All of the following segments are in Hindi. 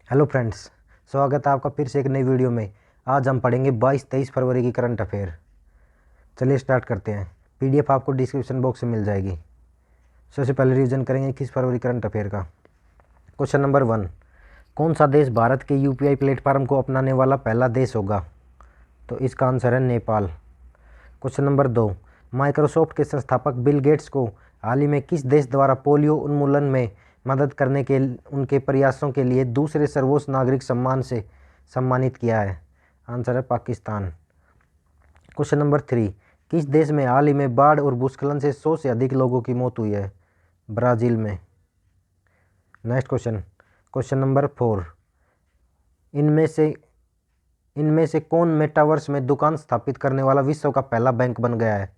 हेलो फ्रेंड्स, स्वागत है आपका फिर से एक नई वीडियो में। आज हम पढ़ेंगे 22-23 फरवरी की करंट अफेयर। चलिए स्टार्ट करते हैं। पीडीएफ आपको डिस्क्रिप्शन बॉक्स में मिल जाएगी। सबसे पहले रिवीजन करेंगे 21 फरवरी करंट अफेयर का। क्वेश्चन नंबर 1, कौन सा देश भारत के यूपीआई प्लेटफॉर्म को अपनाने वाला पहला देश होगा? तो इसका आंसर है नेपाल। क्वेश्चन नंबर 2, माइक्रोसॉफ्ट के संस्थापक बिल गेट्स को हाल ही में किस देश द्वारा पोलियो उन्मूलन में मदद करने के उनके प्रयासों के लिए दूसरे सर्वोच्च नागरिक सम्मान से सम्मानित किया है? आंसर है पाकिस्तान। क्वेश्चन नंबर 3, किस देश में हाल ही में बाढ़ और भूस्खलन से 100 से अधिक लोगों की मौत हुई है? ब्राज़ील में। नेक्स्ट क्वेश्चन नंबर 4, इनमें से कौन मेटावर्स में दुकान स्थापित करने वाला विश्व का पहला बैंक बन गया है?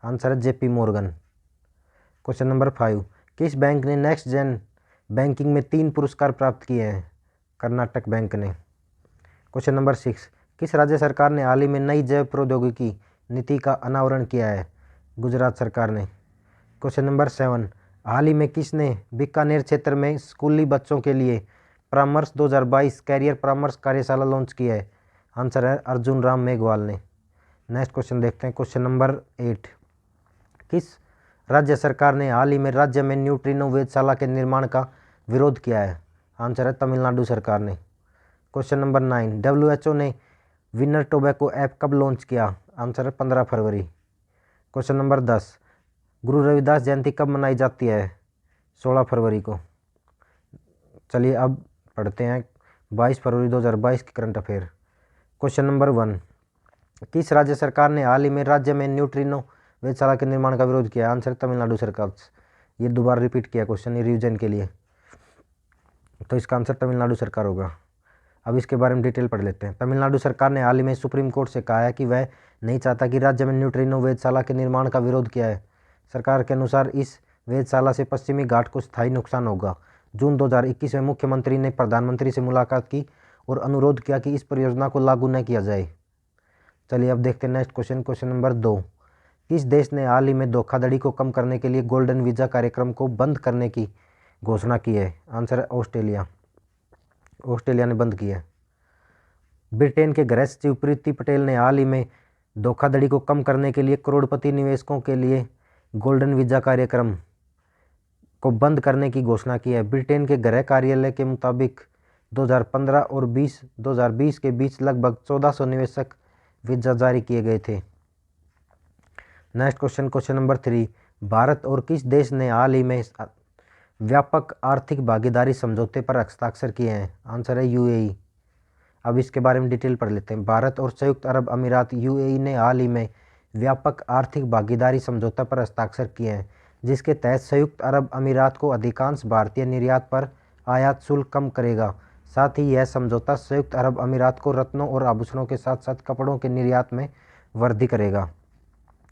आंसर है जेपी मॉर्गन। क्वेश्चन नंबर 5, किस बैंक ने नेक्स्ट जेन बैंकिंग में 3 पुरस्कार प्राप्त किए हैं? कर्नाटक बैंक ने। क्वेश्चन नंबर 6, किस राज्य सरकार ने हाल ही में नई जैव प्रौद्योगिकी नीति का अनावरण किया है? गुजरात सरकार ने। क्वेश्चन नंबर 7, हाल ही में किसने बीकानेर क्षेत्र में स्कूली बच्चों के लिए परामर्श 2022 कैरियर परामर्श कार्यशाला लॉन्च की है? आंसर है अर्जुन राम मेघवाल ने। नेक्स्ट क्वेश्चन देखते हैं। क्वेश्चन नंबर 8, किस राज्य सरकार ने हाल ही में राज्य में न्यूट्रिनो वेधशाला के निर्माण का विरोध किया है? आंसर है तमिलनाडु सरकार ने। क्वेश्चन नंबर 9, डब्ल्यूएचओ ने विनर टोबैको ऐप कब लॉन्च किया? आंसर है 15 फरवरी। क्वेश्चन नंबर 10, गुरु रविदास जयंती कब मनाई जाती है? 16 फरवरी को। चलिए अब पढ़ते हैं 22 फरवरी 2022 की करंट अफेयर। क्वेश्चन नंबर 1, किस राज्य सरकार ने हाल ही में राज्य में न्यूट्रिनो वेधशाला के निर्माण का विरोध किया? आंसर तमिलनाडु सरकार। ये दोबारा रिपीट किया क्वेश्चन रिवीजन के लिए, तो इसका आंसर तमिलनाडु सरकार होगा। अब इसके बारे में डिटेल पढ़ लेते हैं। तमिलनाडु सरकार ने हाल ही में सुप्रीम कोर्ट से कहा है कि वह नहीं चाहता कि राज्य में न्यूट्रिनो वेधशाला के निर्माण का विरोध किया है। सरकार के अनुसार इस वेधशाला से पश्चिमी घाट को स्थायी नुकसान होगा। जून 2021 में मुख्यमंत्री ने प्रधानमंत्री से मुलाकात की और अनुरोध किया कि इस परियोजना को लागू न किया जाए। चलिए अब देखते हैं नेक्स्ट क्वेश्चन नंबर 2, किस देश ने हाल ही में धोखाधड़ी को कम करने के लिए गोल्डन वीज़ा कार्यक्रम को बंद करने की घोषणा की है? आंसर है ऑस्ट्रेलिया। ऑस्ट्रेलिया ने बंद किया है। ब्रिटेन के गृह सचिव प्रीति पटेल ने हाल ही में धोखाधड़ी को कम करने के लिए करोड़पति निवेशकों के लिए गोल्डन वीज़ा कार्यक्रम को बंद करने की घोषणा की है। ब्रिटेन के गृह कार्यालय के मुताबिक 2015 और 2020 के बीच लगभग 1400 निवेशक वीज़ा जारी किए गए थे। नेक्स्ट क्वेश्चन नंबर 3, भारत और किस देश ने हाल ही में व्यापक आर्थिक भागीदारी समझौते पर हस्ताक्षर किए हैं? आंसर है यूएई। अब इसके बारे में डिटेल पढ़ लेते हैं। भारत और संयुक्त अरब अमीरात यूएई ने हाल ही में व्यापक आर्थिक भागीदारी समझौता पर हस्ताक्षर किए हैं, जिसके तहत संयुक्त अरब अमीरात को अधिकांश भारतीय निर्यात पर आयात शुल्क कम करेगा। साथ ही यह समझौता संयुक्त अरब अमीरात को रत्नों और आभूषणों के साथ साथ कपड़ों के निर्यात में वृद्धि करेगा।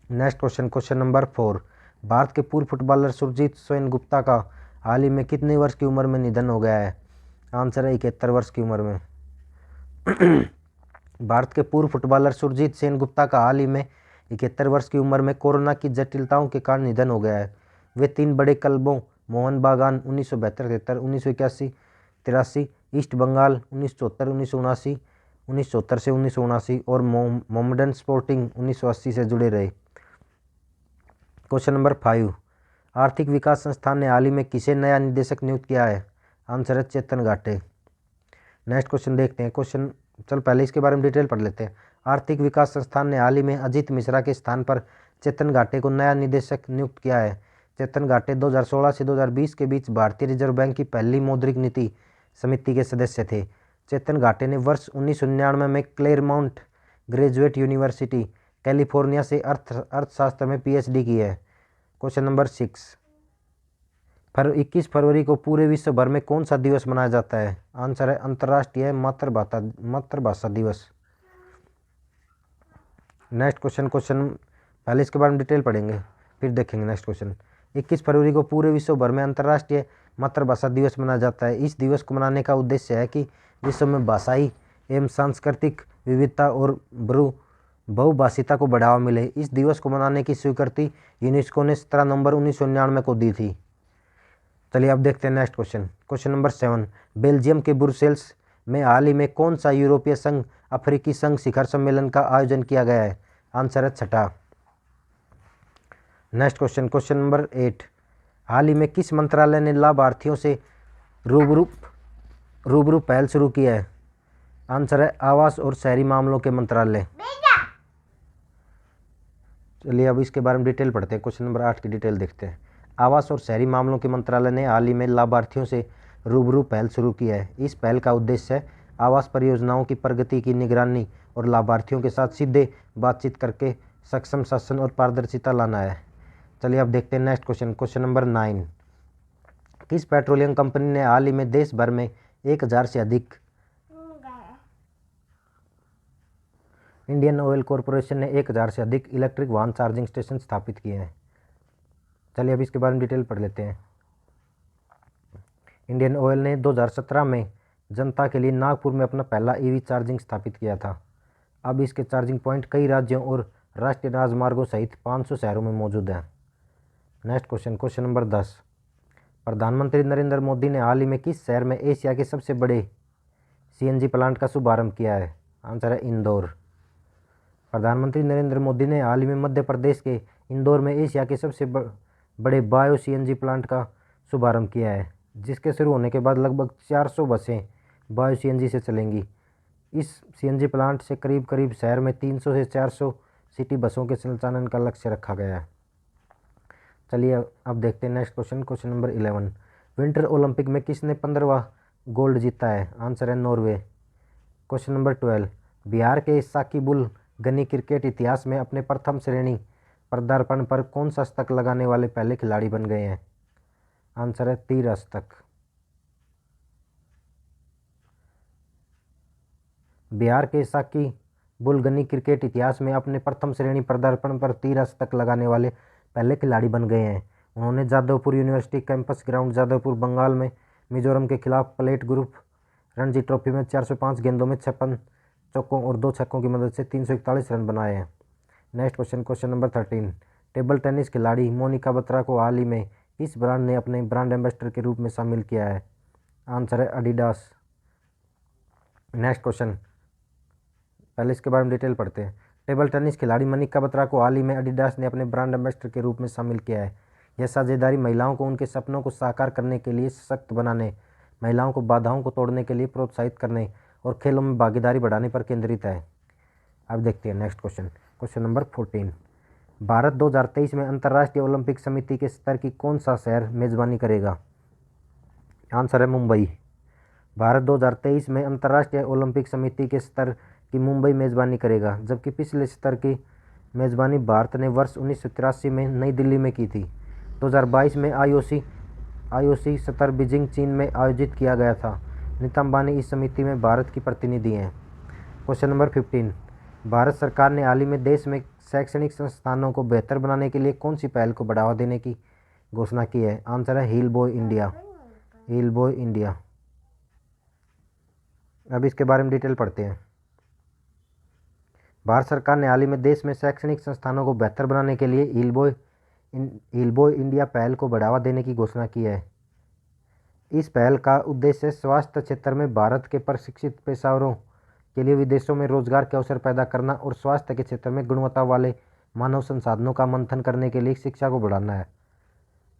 नेक्स्ट क्वेश्चन नंबर 4, भारत के पूर्व फुटबॉलर सुरजीत सेनगुप्ता का हाल ही में कितने वर्ष की उम्र में निधन हो गया है? आंसर है 71 वर्ष की उम्र में। भारत के पूर्व फुटबॉलर सुरजीत सेनगुप्ता का हाल ही में 71 वर्ष की उम्र में कोरोना की जटिलताओं के कारण निधन हो गया है। वे 3 बड़े क्लबों मोहन बागान 1972-73, 1981-83, ईस्ट बंगाल 1974-1979, 1974 से 1979 और मोहम्मडन स्पोर्टिंग 1980 से जुड़े रहे। क्वेश्चन नंबर 5, आर्थिक विकास संस्थान ने हाल ही में किसे नया निदेशक नियुक्त किया है? आंसर है चेतन घाटे। नेक्स्ट क्वेश्चन देखते हैं। पहले इसके बारे में डिटेल पढ़ लेते हैं। आर्थिक विकास संस्थान ने हाल ही में अजीत मिश्रा के स्थान पर चेतन घाटे को नया निदेशक नियुक्त किया है। चेतन घाटे 2016 से 2020 के बीच भारतीय रिजर्व बैंक की पहली मौद्रिक नीति समिति के सदस्य थे। चेतन घाटे ने वर्ष 1999 में क्लेरमाउंट ग्रेजुएट यूनिवर्सिटी कैलिफोर्निया से अर्थशास्त्र में पीएचडी की है। क्वेश्चन नंबर 6, 21 फरवरी को पूरे विश्व भर में कौन सा दिवस मनाया जाता है? आंसर है अंतर्राष्ट्रीय मातृभाषा दिवस। नेक्स्ट क्वेश्चन पहले इसके बारे में डिटेल पढ़ेंगे फिर देखेंगे। नेक्स्ट क्वेश्चन, 21 फरवरी को पूरे विश्व भर में अंतर्राष्ट्रीय मातृभाषा दिवस मनाया जाता है। इस दिवस को मनाने का उद्देश्य है कि विश्व में भाषाई एवं सांस्कृतिक विविधता और बहुभाषिता को बढ़ावा मिले। इस दिवस को मनाने की स्वीकृति यूनेस्को ने 17 नवंबर 1999 को दी थी। चलिए अब देखते हैं नेक्स्ट क्वेश्चन नंबर 7, बेल्जियम के ब्रुसेल्स में हाल ही में कौन सा यूरोपीय संघ अफ्रीकी संघ शिखर सम्मेलन का आयोजन किया गया है? आंसर है छठा। नेक्स्ट क्वेश्चन, क्वेश्चन नंबर 8, हाल ही में किस मंत्रालय ने लाभार्थियों से रूबरू पहल शुरू की है? आंसर है आवास और शहरी मामलों के मंत्रालय। चलिए अब इसके बारे में डिटेल पढ़ते हैं। क्वेश्चन नंबर 8 की डिटेल देखते हैं। आवास और शहरी मामलों के मंत्रालय ने हाल ही में लाभार्थियों से रूबरू पहल शुरू की है। इस पहल का उद्देश्य है आवास परियोजनाओं की प्रगति की निगरानी और लाभार्थियों के साथ सीधे बातचीत करके सक्षम शासन और पारदर्शिता लाना है। चलिए अब देखते हैं नेक्स्ट क्वेश्चन, क्वेश्चन नंबर 9, किस पेट्रोलियम कंपनी ने हाल ही में देश भर में 1000 से अधिक इंडियन ऑयल कॉरपोरेशन ने 1000 से अधिक इलेक्ट्रिक वाहन चार्जिंग स्टेशन स्थापित किए हैं? चलिए अब इसके बारे में डिटेल पढ़ लेते हैं। इंडियन ऑयल ने 2017 में जनता के लिए नागपुर में अपना पहला ईवी चार्जिंग स्थापित किया था। अब इसके चार्जिंग पॉइंट कई राज्यों और राष्ट्रीय राजमार्गों सहित 500 शहरों में मौजूद हैं। नेक्स्ट क्वेश्चन, क्वेश्चन नंबर 10, प्रधानमंत्री नरेंद्र मोदी ने हाल ही में किस शहर में एशिया के सबसे बड़े सीएनजी प्लांट का शुभारंभ किया है? आंसर है इंदौर। प्रधानमंत्री नरेंद्र मोदी ने हाल ही में मध्य प्रदेश के इंदौर में एशिया के सबसे बड़े बायो सीएनजी प्लांट का शुभारंभ किया है, जिसके शुरू होने के बाद लगभग 400 बसें बायो सीएनजी से चलेंगी। इस सीएनजी प्लांट से करीब करीब शहर में 300 से 400 सिटी बसों के संचालन का लक्ष्य रखा गया है। चलिए अब देखते हैं next question, question number 11, winter Olympic में किसने 15वां गोल्ड जीता है? आंसर है नॉर्वे। क्वेश्चन नंबर 12, बिहार के साकिबुल गनी क्रिकेट इतिहास में अपने प्रथम श्रेणी पदार्पण पर कौन सा शतक लगाने वाले पहले खिलाड़ी बन गए हैं? आंसर है 13 शतक। बिहार के साकिबुल गनी क्रिकेट इतिहास में अपने प्रथम श्रेणी पदार्पण पर 13 शतक लगाने वाले पहले खिलाड़ी बन गए हैं। उन्होंने Jadavpur university campus ground Jadavpur Bengal में मिजोरम के खिलाफ प्लेट ग्रुप रणजी ट्रॉफी में 405 गेंदों में 56 चौकों और 2 छक्कों की मदद से 341 रन बनाए हैं। Next question, question number 13, table tennis खिलाड़ी मोनिका बत्रा को हाल ही में किस ब्रांड ने अपने ब्रांड एम्बेसडर के रूप में शामिल किया है? आंसर है एडिडास। नेक्स्ट क्वेश्चन, पहले इसके बारे में डिटेल पढ़ते हैं। टेबल टेनिस खिलाड़ी मोनिका बत्रा को हाल ही में एडिडास ने अपने ब्रांड एम्बेसडर के रूप में शामिल किया है। यह साझेदारी महिलाओं को उनके सपनों को साकार करने के लिए सशक्त बनाने, महिलाओं को बाधाओं को तोड़ने के लिए प्रोत्साहित करने और खेलों में भागीदारी बढ़ाने पर केंद्रित है। अब देखते हैं next question, question number 14, Bharat 2023 में अंतर्राष्ट्रीय ओलंपिक समिति के स्तर की कौन सा शहर मेजबानी करेगा? आंसर है मुंबई। भारत 2023 में अंतर्राष्ट्रीय ओलंपिक समिति के स्तर की मुंबई मेजबानी करेगा, जबकि पिछले स्तर की मेजबानी भारत ने वर्ष 1983 में नई दिल्ली में की थी। 2022 में आईओसी सत्र बीजिंग चीन में आयोजित किया गया था। नीता अंबानी इस समिति में भारत की प्रतिनिधि हैं। क्वेश्चन नंबर 15, भारत सरकार ने हाल ही में देश में शैक्षणिक संस्थानों को बेहतर बनाने के लिए कौन सी पहल को बढ़ावा देने की घोषणा की है? आंसर है heal boy India. Heal boy India. अब इसके बारे में डिटेल पढ़ते हैं। भारत सरकार ने हाल ही में देश में शैक्षणिक संस्थानों को बेहतर बनाने के लिए हील बॉय इंडिया पहल को बढ़ावा देने की घोषणा की है। इस पहल का उद्देश्य स्वास्थ्य क्षेत्र में भारत के प्रशिक्षित पेशेवरों के लिए विदेशों में रोजगार के अवसर पैदा करना और स्वास्थ्य के क्षेत्र में गुणवत्ता वाले मानव संसाधनों का मंथन करने के लिए शिक्षा को बढ़ाना है।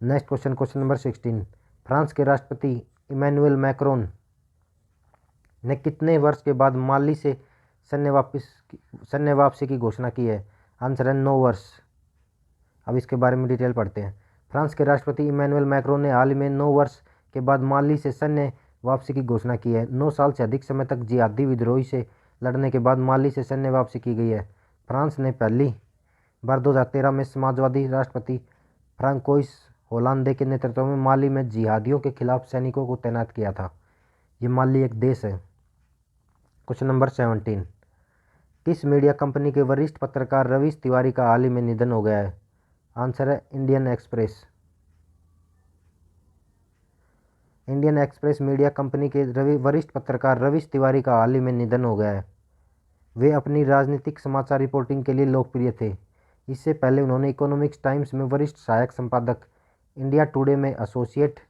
Next question, question number 16, France के राष्ट्रपति इमैनुअल मैक्रोन ने कितने वर्ष के बाद माली से सैन्य वापसी की घोषणा की है? आंसर है 9 वर्ष। अब इसके बारे में डिटेल पढ़ते हैं। फ्रांस के राष्ट्रपति इमैनुअल मैक्रोन ने हाल ही में 9 वर्ष के बाद माली से सैन्य वापसी की घोषणा की है। 9 साल से अधिक समय तक जिहादी विद्रोही से लड़ने के बाद माली से सैन्य वापसी की गई है। फ्रांस ने पहली बार 2013 में समाजवादी राष्ट्रपति फ्रांकोइस होलांदे के नेतृत्व में माली में जिहादियों के खिलाफ सैनिकों को तैनात किया था। ये माली एक देश है। क्वेश्चन नंबर 17, किस मीडिया कंपनी के वरिष्ठ पत्रकार रवीश तिवारी का हाल ही में निधन हो गया है? आंसर है Indian express. Indian express media company के वरिष्ठ पत्रकार रवीश तिवारी का हाल ही में निधन हो गया है। वे अपनी राजनीतिक समाचार रिपोर्टिंग के लिए लोकप्रिय थे। इससे पहले उन्होंने इकोनॉमिक्स टाइम्स में वरिष्ठ सहायक संपादक, इंडिया टुडे में एसोसिएट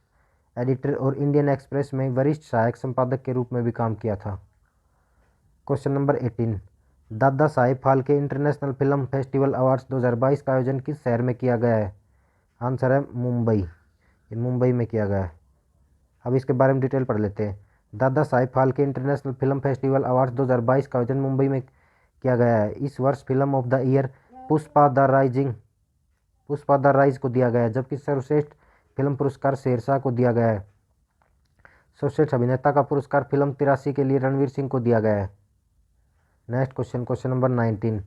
एडिटर और इंडियन एक्सप्रेस में वरिष्ठ सहायक संपादक के रूप में भी काम किया था। Question number 18, Dada Saheb Phalke international film festival awards 2022 का आयोजन किस शहर में किया गया है? आंसर है मुंबई। ये मुंबई में किया गया है। अब इसके बारे में डिटेल पढ़ लेते हैं। Dada Saheb Phalke international film festival awards 2022 का आयोजन मुंबई में किया गया है। इस वर्ष film of the year Pushpa the rise को दिया गया है, जबकि सर्वश्रेष्ठ फिल्म पुरस्कार शेरशाह को दिया गया है। सर्वश्रेष्ठ अभिनेता का पुरस्कार फिल्म 83 के लिए रणवीर सिंह को दिया गया है। Next question number 19,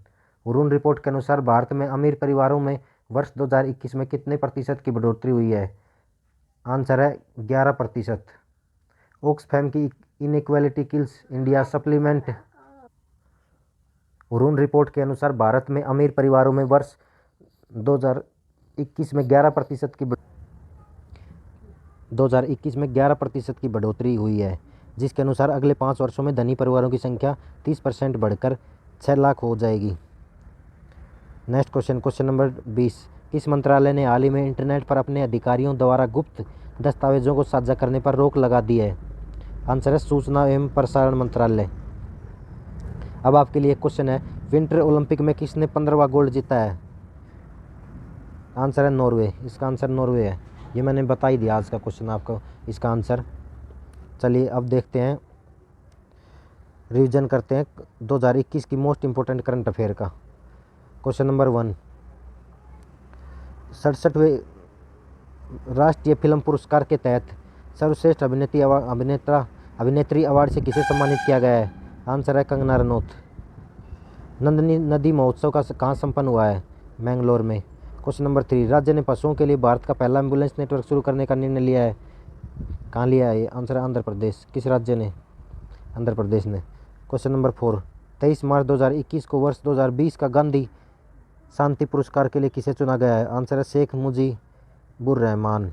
Hurun report के अनुसार भारत में अमीर परिवारों में वर्ष 2021 में कितने प्रतिशत की बढ़ोतरी हुई है? आंसर है 11%। ऑक्सफैम की inequality kills India supplement. Hurun report के अनुसार भारत में अमीर परिवारों में वर्ष 2021 में 11% की बढ़ोतरी हुई है, जिसके अनुसार अगले 5 वर्षों में धनी परिवारों की संख्या 30% बढ़कर 6 लाख हो जाएगी। नेक्स्ट क्वेश्चन नंबर 20, किस मंत्रालय ने हाल ही में इंटरनेट पर अपने अधिकारियों द्वारा गुप्त दस्तावेजों को साझा करने पर रोक लगा दी है? आंसर है सूचना एवं प्रसारण मंत्रालय। अब आपके लिए क्वेश्चन है, विंटर ओलंपिक में किसने 15वां गोल्ड जीता है? आंसर है नॉर्वे। इसका आंसर नॉर्वे है। ये मैंने बता ही दिया आज का क्वेश्चन आपको, इसका आंसर। चलिए अब देखते हैं, रिवीजन करते हैं 2021 की मोस्ट इंपॉर्टेंट करंट अफेयर का। क्वेश्चन नंबर 1, 67वें राष्ट्रीय फिल्म पुरस्कार के तहत सर्वश्रेष्ठ अभिनेत्री अवार्ड से किसे सम्मानित किया गया है? आंसर है कंगना रनौत। नंदनी नदी महोत्सव का कहाँ संपन्न हुआ है? मैंगलोर में। क्वेश्चन नंबर 3, राज्य ने पशुओं के लिए भारत का पहला एम्बुलेंस नेटवर्क शुरू करने का निर्णय लिया है। कहाँ लिया है? आंसर है आंध्र प्रदेश। किस राज्य ने? आंध्र प्रदेश ने। क्वेश्चन नंबर 4, 23 मार्च 2021 को वर्ष 2020 का गांधी शांति पुरस्कार के लिए किसे चुना गया है? आंसर है शेख मुजीबुर रहमान।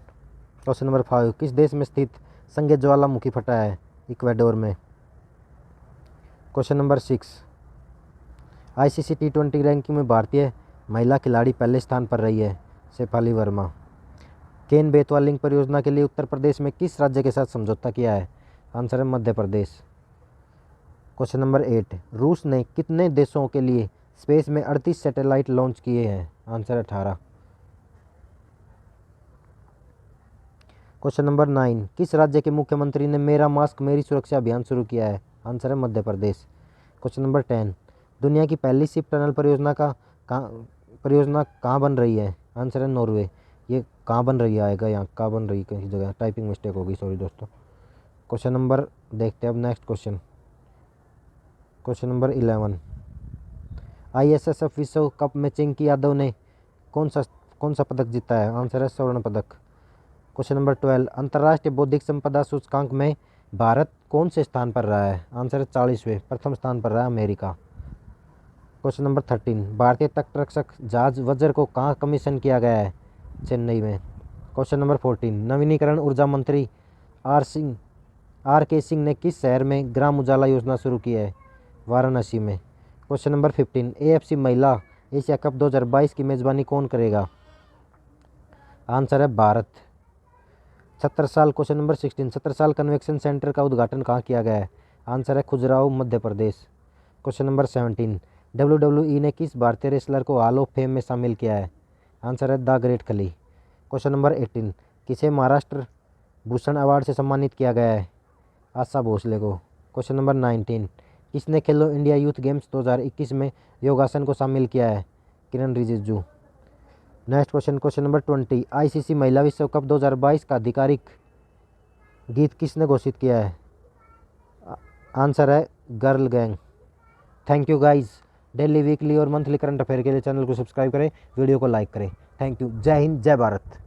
क्वेश्चन नंबर 5, किस देश में स्थित संगे ज्वालामुखी फटा है? इक्वाडोर में। Question number 6, ICC T20 ranking में भारतीय महिला खिलाड़ी पहले स्थान पर रही है। शेफाली वर्मा। केन बेतवा लिंक परियोजना के लिए उत्तर प्रदेश में किस राज्य के साथ समझौता किया है? आंसर है मध्य प्रदेश। क्वेश्चन नंबर 8, रूस ने कितने देशों के लिए स्पेस में 38 सैटेलाइट लॉन्च किए हैं? आंसर 18। क्वेश्चन नंबर 9, किस राज्य के मुख्यमंत्री ने मेरा मास्क मेरी सुरक्षा अभियान शुरू किया है? आंसर है मध्य प्रदेश। क्वेश्चन नंबर 10, दुनिया की पहली शिप टनल परियोजना कहाँ बन रही है? आंसर है नॉर्वे। ये कहाँ बन रही है आएगा, यहाँ कहाँ बन रही है, कहीं जगह टाइपिंग मिस्टेक होगी, सॉरी दोस्तों। क्वेश्चन नंबर देखते हैं अब नेक्स्ट क्वेश्चन नंबर 11, ISSF विश्व कप में चिंकी यादव ने कौन सा पदक जीता है? आंसर है स्वर्ण पदक। क्वेश्चन नंबर 12, अंतर्राष्ट्रीय बौद्धिक संपदा सूचकांक में भारत कौन से स्थान पर रहा है? आंसर है 40वें। प्रथम स्थान पर रहा अमेरिका। क्वेश्चन नंबर 13, भारतीय तटरक्षक जहाज वज्र को कहाँ कमीशन किया गया है? चेन्नई में। क्वेश्चन नंबर 14, नवीनीकरण ऊर्जा मंत्री RK सिंह ने किस शहर में ग्राम उजाला योजना शुरू की है? वाराणसी में। क्वेश्चन नंबर 15, AFC महिला एशिया कप 2022 की मेज़बानी कौन करेगा? आंसर है भारत। 17 साल। क्वेश्चन नंबर 16, 17 साल कन्वेंशन सेंटर का उद्घाटन कहाँ किया गया है? आंसर है Khajuraho Madhya Pradesh. Question number 17, WWE ने किस भारतीय रेसलर को हॉल ऑफ फेम में शामिल किया है? आंसर है द ग्रेट खली। क्वेश्चन नंबर 18, किसे महाराष्ट्र भूषण अवार्ड से सम्मानित किया गया है? आशा भोसले को। क्वेश्चन नंबर 19, किसने खेलो इंडिया यूथ गेम्स 2021 में योगासन को शामिल किया है? Kiran Rijiju. Next question number 20, ICC महिला विश्व कप 2022 का आधिकारिक गीत किसने घोषित किया है? आंसर है girl gang. Thank you guys. Daily, weekly और मंथली करंट अफेयर के लिए चैनल को सब्सक्राइब करें, वीडियो को लाइक करें। Thank you. जय हिंद, जय भारत।